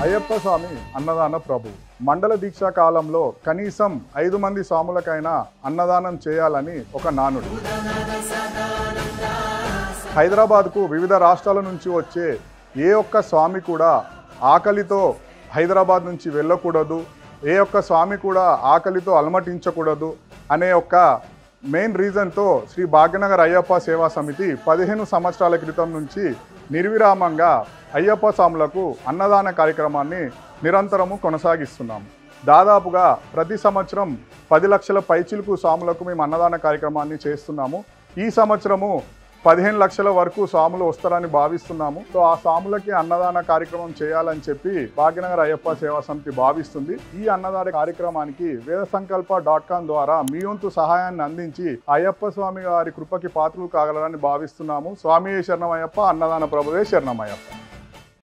అయ్యప్ప స్వామి అన్నదాన ప్రభు మండల దీక్షా కాలంలో కనీసం 5 మంది స్వాములకైనా అన్నదానం చేయాలని ఒక నానుడు. హైదరాబాద్కు వివిధ రాష్ట్రాల నుంచి వచ్చే ఏ ఒక్క స్వామి కూడా ఆకలితో హైదరాబాద్ నుంచి వెళ్ళకూడదు, ఏ ఒక్క స్వామి కూడా ఆకలితో అలమటించకూడదు అనే ఒక మెయిన్ రీజన్తో శ్రీ భాగ్యనగర్ అయ్యప్ప సేవా సమితి 15 సంవత్సరాల క్రితం నుంచి నిర్విరామంగా అయ్యప్ప స్వాములకు అన్నదాన కార్యక్రమాన్ని నిరంతరము కొనసాగిస్తున్నాము. దాదాపుగా ప్రతి సంవత్సరం 10 లక్షల పైచిలుకు స్వాములకు మేము అన్నదాన కార్యక్రమాన్ని చేస్తున్నాము. ఈ సంవత్సరము 15 లక్షల వరకు స్వాములు వస్తారని భావిస్తున్నాము. సో ఆ స్వాములకి అన్నదాన కార్యక్రమం చేయాలని చెప్పి భాగ్యనగర్ అయ్యప్ప సేవా సమితి భావిస్తుంది. ఈ అన్నదాన కార్యక్రమానికి వేదసంకల్ప.com ద్వారా మీ వంతు సహాయాన్ని అందించి అయ్యప్ప స్వామి గారి కృపకి పాత్రలు కాగలరని భావిస్తున్నాము. స్వామి శరణమయ్యప్ప, అన్నదాన ప్రభువే శరణమయ్యప్ప.